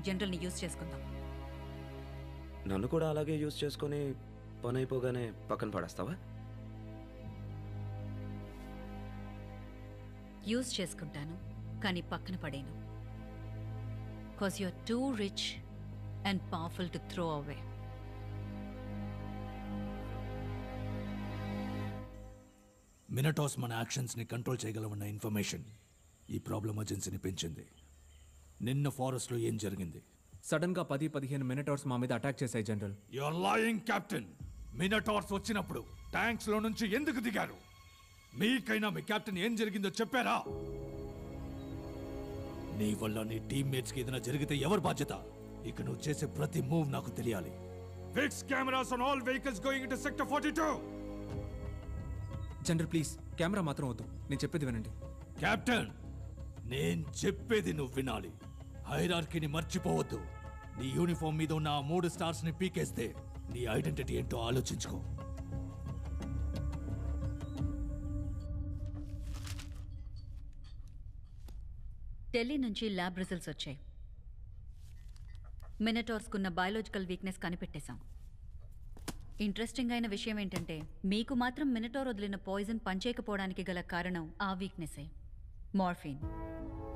జనరల్ని use చేసుకుందాం. నన్ను కూడా అలాగే యూజ్ చేసుకొని పని అయిపోగానే పక్కన పడేస్తావా? యూజ్ చేసుకుంటాను, కానీ పక్కన పడేను. Cause you're too rich and powerful to throw away. Minotaurs మన యాక్షన్స్ని కంట్రోల్ చేయగలమన్న ఇన్ఫర్మేషన్ ఈ ప్రాబ్లం అర్జెన్సీని పెంచింది. నిన్న ఫారెస్ట్లో ఏం జరిగింది? సడన్గా 10-15 మినటార్స్ మా మీద అటాక్ చేశాయి general. Your lying captain. Minotaurs వచ్చినప్పుడు ట్యాంక్స్ లో నుంచి ఎందుకు దిగారు? మీకైనా మీ కెప్టెన్ ఏం జరిగిందో చెప్పారా? నీ వల్ల నీ టీమ్మేట్స్ కి ఏదైనా జరిగితే ఎవరు బాధ్యత? ఇక నువ్వు చేసే ప్రతి మూవ్ నాకు తెలియాలి. Fix cameras on all vehicles going into sector 42. General please camera మాత్రం వద్దు, నేను చెప్పేది వినండి. కెప్టెన్, నేను చెప్పేది నువ్వు వినాలి. హైరార్కీని మర్చిపోవద్దు. నీ యూనిఫామ్ మీద ఉన్న ఆ 3 స్టార్స్ ని పీకేస్తే నీ ఐడెంటిటీ ఏంటో ఆలోచించుకో. ఢిల్లీ నుంచి ల్యాబ్ రిజల్ట్స్ వచ్చాయి. మినటార్స్కున్న బయాలజికల్ వీక్నెస్ కనిపెట్టేశాం. ఇంట్రెస్టింగ్ అయిన విషయం ఏంటంటే మీకు మాత్రం మినటార్ వదిలిన పాయిజన్ పనిచేయకపోవడానికి గల కారణం ఆ వీక్నెసే, మార్ఫిన్.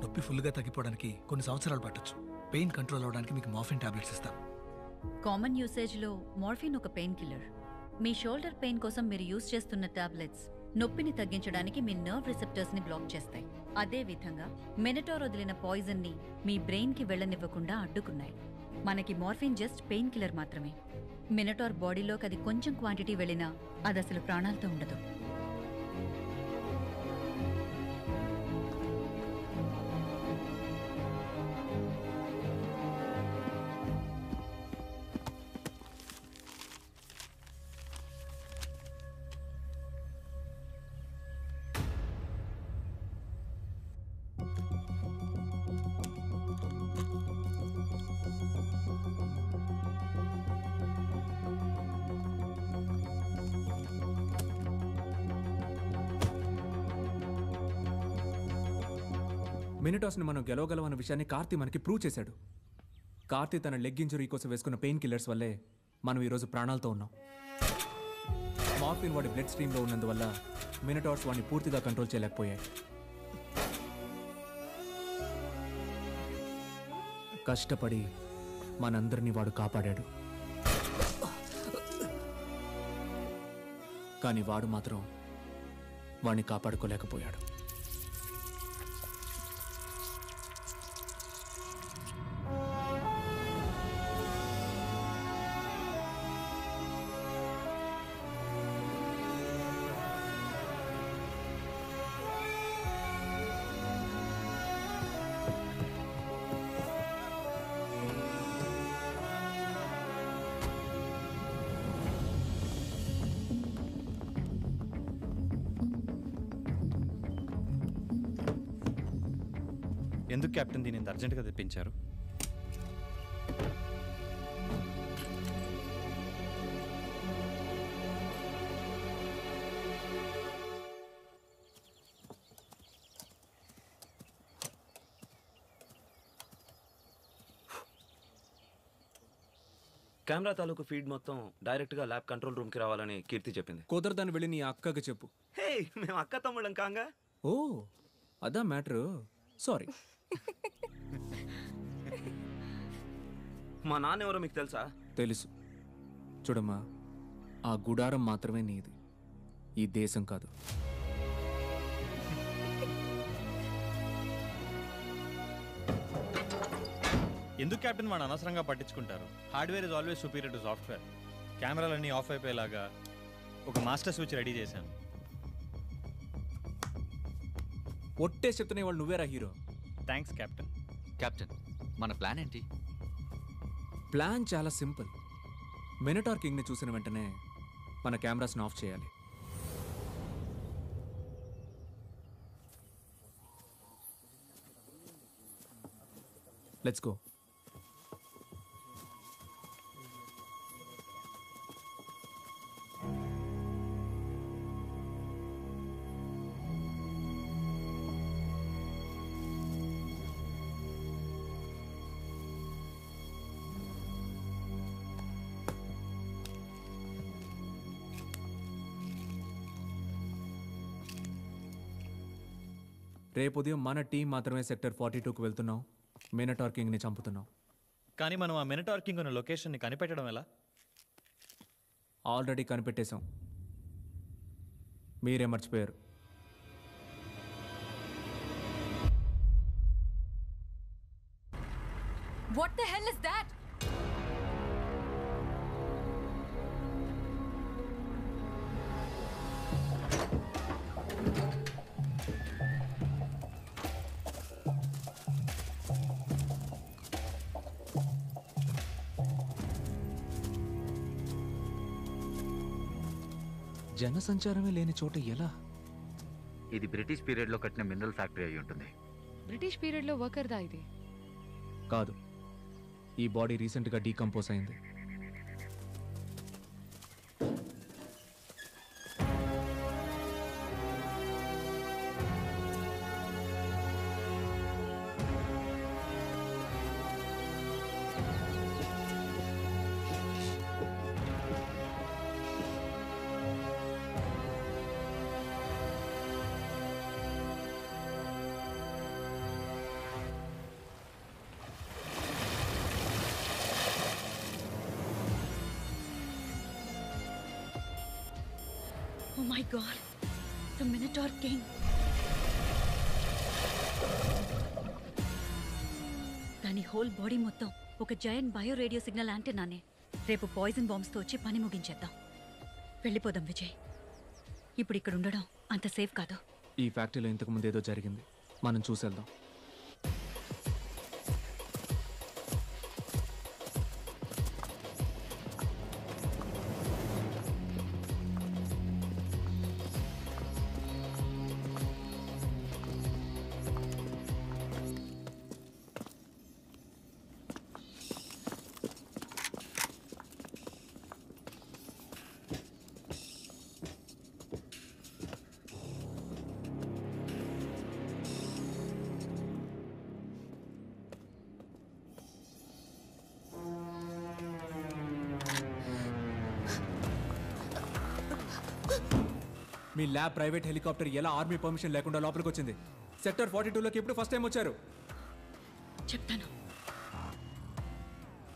నొప్పి ఫుల్గా తగ్గిపోవడానికి కొన్ని సంవత్సరాలు పట్టొచ్చు. పెయిన్ కంట్రోల్ అవడానికి మీకు మార్ఫిన్ టాబ్లెట్స్ ఇస్తాను. కామన్ యూసేజ్లో మార్ఫిన్ ఒక పెయిన్ కిల్లర్. మీ షోల్డర్ పెయిన్ కోసం మీరు యూజ్ చేస్తున్న టాబ్లెట్స్ నొప్పిని తగ్గించడానికి మీ నర్వ్ రిసెప్టర్స్ ని బ్లాక్ చేస్తాయి. అదే విధంగా మినటార్ వదిలిన పాయిజన్ ని మీ బ్రెయిన్ కి వెళ్లనివ్వకుండా అడ్డుకున్నాయి. మనకి మార్ఫిన్ జస్ట్ పెయిన్ కిల్లర్ మాత్రమే. మినటార్ బాడీలోకి అది కొంచెం క్వాంటిటీ వెళ్ళినా అది అసలు ప్రాణాలతో ఉండదు. మినటార్స్ని మనం గెలవగలమన్న విషయాన్ని కార్తీ మనకి ప్రూవ్ చేశాడు. కార్తీ తన లెగ్ ఇంజరీ కోసం వేసుకున్న పెయిన్ కిల్లర్స్ వల్లే మనం ఈరోజు ప్రాణాలతో ఉన్నాం. మార్ఫిన్ వాడి బ్లడ్ స్ట్రీమ్లో ఉన్నందువల్ల మినటార్స్ వాడిని పూర్తిగా కంట్రోల్ చేయలేకపోయాయి. కష్టపడి మనందరినీ వాడు కాపాడాడు. కానీ వాడు మాత్రం వాడిని కాపాడుకోలేకపోయాడు. ఎందుకు కెప్టెన్ దీన్ని అర్జెంటుగా తెప్పించారు? కెమెరా తాలూకు ఫీడ్ మొత్తం డైరెక్ట్గా ల్యాబ్ కంట్రోల్ రూమ్కి రావాలని కీర్తి చెప్పింది. కుదరదని వెళ్ళి నీ అక్కకి చెప్పు. హే, మేము అక్క తమ్ముళ్ళం కాంగా. ఓ అదా మ్యాటరు. సారీ. మా నాన్న ఎవరో మీకు తెలుసా? తెలుసు. చూడమ్మా, ఆ గుడారం మాత్రమే నీది, ఈ దేశం కాదు. ఎందుకు కెప్టెన్ వాడు అనవసరంగా పట్టించుకుంటారు? Hardware is always superior to software. కెమెరాలన్నీ ఆఫ్ అయిపోయేలాగా ఒక మాస్టర్ స్విచ్ రెడీ చేశాను. ఒట్టే చెప్తున్నా వాళ్ళు నువ్వేరా హీరో. Thanks captain. కెప్టెన్, మన ప్లాన్ ఏంటి? ప్లాన్ చాలా సింపుల్. మినటార్ కింగ్ని చూసిన వెంటనే మన కెమెరాస్ని ఆఫ్ చేయాలి. Let's go. రేపు ఉదయం మన టీం మాత్రమే సెక్టర్ 42కు వెళ్తున్నాం. మినటార్ కింగ్ని చంపుతున్నాం. కానీ మనం ఆ మినటార్ కింగ్ ఉన్న లొకేషన్ని కనిపెట్టడం ఎలా? ఆల్రెడీ కనిపెట్టేశాం. మీరే మర్చిపోయారు. What the hell is that? జనసంచారమే లేని చోట ఎలా? ఇది బ్రిటిష్ పీరియడ్లో కట్టిన మినరల్ ఫ్యాక్టరీ అయి ఉంటుంది. బ్రిటిష్ పీరియడ్లో వర్కర్దా ఇది? కాదు, ఈ బాడీ రీసెంట్గా డీకంపోజ్ అయింది. Oh my god, the Minotaur King. దాని హోల్ బాడీ మొత్తం ఒక జైంట్ బయో రేడియో సిగ్నల్ యాంటెన్నానే. రేపు పాయిజన్ బాంబ్స్తో వచ్చి పని ముగించేద్దాం. వెళ్ళిపోదాం విజయ్. ఇప్పుడు ఇక్కడ ఉండడం అంత సేఫ్ కాదు. ఈ ఫ్యాక్టరీలో ఇంతకుముందు ఏదో జరిగింది, మనం చూసేద్దాం. మీ ల్యాబ్ ప్రైవేట్ హెలికాప్టర్ ఎలా ఆర్మీ పర్మిషన్ లేకుండా లోపలికి వచ్చింది? సెక్టర్ 42లోకి ఎప్పుడు ఫస్ట్ టైం వచ్చారు? చెప్తాను.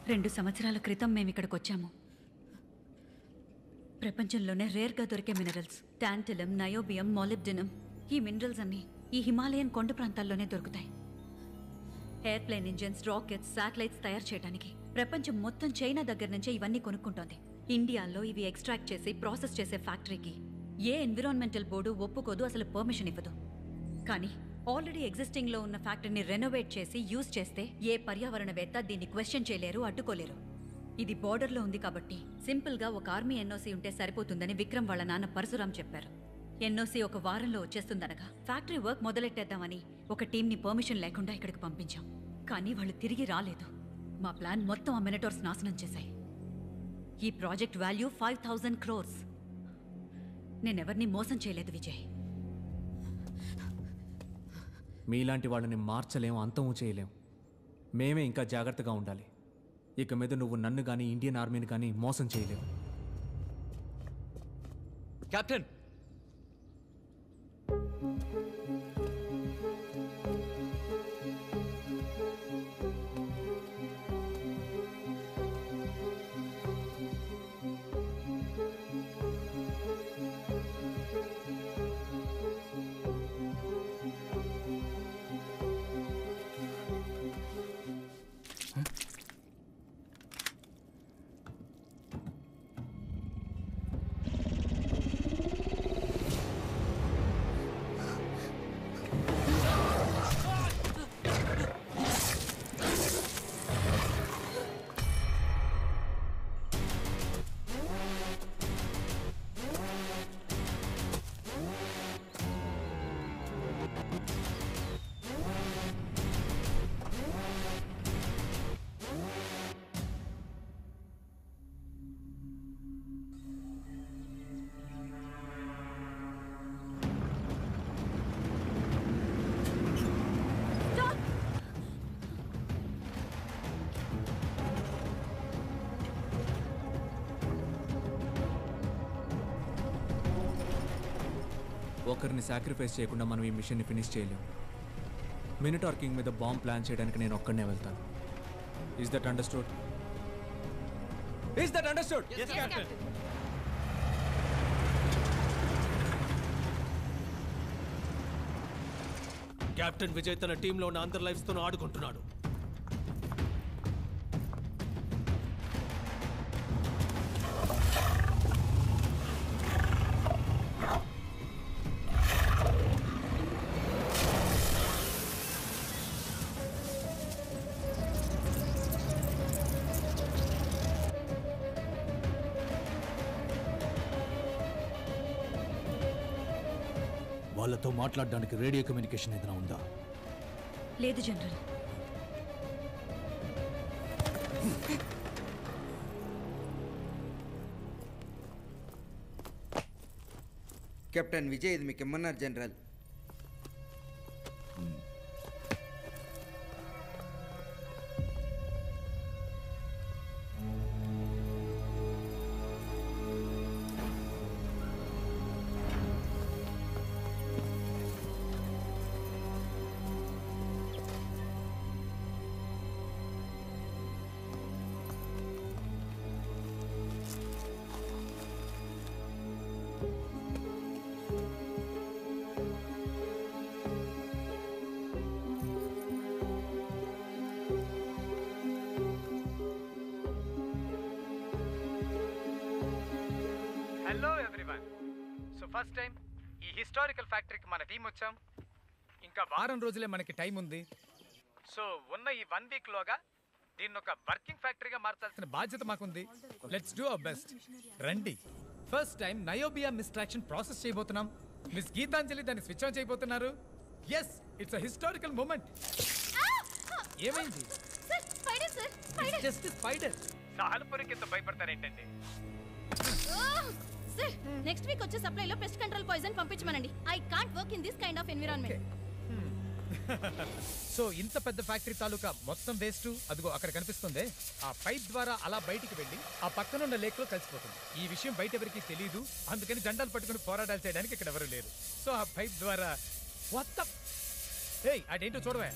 2 సంవత్సరాల క్రితం మేము ఇక్కడికి వచ్చాము. ప్రపంచంలోనే రేర్గా దొరికే మినరల్స్ టాంటలం, నయోబియం, మాలిబ్డినం, ఈ మినరల్స్ అన్నీ ఈ హిమాలయన్ కొండ ప్రాంతాల్లోనే దొరుకుతాయి. ఎయిర్ప్లేన్ ఇంజిన్స్, రాకెట్స్, శాటిలైట్స్ తయారు చేయడానికి ప్రపంచం మొత్తం చైనా దగ్గర నుంచే ఇవన్నీ కొనుక్కుంటోంది. ఇండియాలో ఇవి ఎక్స్ట్రాక్ట్ చేసి ప్రాసెస్ చేసే ఫ్యాక్టరీకి ఏ ఎన్విరాన్మెంటల్ బోర్డు ఒప్పుకోదు, అసలు పర్మిషన్ ఇవ్వదు. కానీ ఆల్రెడీ ఎగ్జిస్టింగ్లో ఉన్న ఫ్యాక్టరీని రెనోవేట్ చేసి యూజ్ చేస్తే ఏ పర్యావరణవేత్త దీన్ని క్వశ్చన్ చేయలేరు, అడ్డుకోలేరు. ఇది బార్డర్లో ఉంది కాబట్టి సింపుల్గా ఒక ఆర్మీ ఎన్ఓసీ ఉంటే సరిపోతుందని విక్రమ్ వాళ్ళ నాన్న పరశురామ్ చెప్పారు. ఎన్ఓసీ ఒక వారంలో వచ్చేస్తుందనగా ఫ్యాక్టరీ వర్క్ మొదలెట్టేద్దామని ఒక టీంని పర్మిషన్ లేకుండా ఇక్కడికి పంపించాం. కానీ వాళ్ళు తిరిగి రాలేదు. మా ప్లాన్ మొత్తం ఆ మినటోర్స్ నాశనం చేశాయి. ఈ ప్రాజెక్ట్ వాల్యూ 5,000 crores. నేనెవరిని మోసం చేయలేదు విజయ్. మీలాంటి వాళ్ళని మార్చలేం, అంతమూ చేయలేం. మేమే ఇంకా జాగ్రత్తగా ఉండాలి. ఇక మీద నువ్వు నన్ను కానీ ఇండియన్ ఆర్మీని కానీ మోసం చేయలేవు. కెప్టెన్, ఒకరిని సాక్రిఫైస్ చేయకుండా మనం ఈ మిషన్ని ఫినిష్ చేయలేము. మినిటార్ కింగ్ మీద బాంబ్ ప్లాన్ చేయడానికి నేను ఒక్కడనే వెళ్తాను. Is that understood? Is that understood? Yes, Captain. Captain Vijay తన టీంలో ఉన్న అందరి లైఫ్స్ తో ఆడుకుంటున్నాడు. వాళ్ళతో మాట్లాడడానికి రేడియో కమ్యూనికేషన్ ఏదైనా ఉందా? లేదు జనరల్. కెప్టెన్ విజయ్ ఇది మీకు ఇమ్మన్నారు general. Hello everyone. So first time ఈ హిస్టారికల్ ఫ్యాక్టరీకి మన టీం వచ్చాం. ఇంకా వారం రోజులే మనకి టైం ఉంది. సో ఉన్న ఈ 1 వీక్ లోగా దీన్ని ఒక వర్కింగ్ ఫ్యాక్టరీగా మార్చాల్సిన బాధ్యత మాకుంది. Let's do our best. రండి. ఫస్ట్ టైం నయోబియా మిస్ట్రాక్షన్ ప్రాసెస్ చేయబోతున్నాం. మిస్ గీతాంజలి దాన్ని స్విచ్ ఆన్ చేయబోతున్నారు. Yes, it's a historical moment. ఏమైంది? Just spider. సాహల్పురికి ఎంత భయపడతారేంటండి? సార్, నెక్స్ట్ వీక్ వచ్చే సప్లైలో పెస్ట్ కంట్రోల్ పాయిజన్ పంపించమనండి. I can't work in this kind of environment. So ఇంత పెద్ద ఫ్యాక్టరీ తాలూకా మొత్తం వేస్ట్ అదిగో అక్కడ కనిపిస్తుంది. ఆ పైప్ ద్వారా అలా బయటికి వెళ్ళి ఆ పక్కనున్న లేక్ లో కలిసిపోతుంది. ఈ విషయం బయట ఎవరికి తెలియదు. అందుకని జెండాలు పట్టుకుని పోరాటాలు చేయడానికి ఇక్కడ ఎవరు లేరు. సో ఆ పైప్ ద్వారా అదేంటో చూడవే.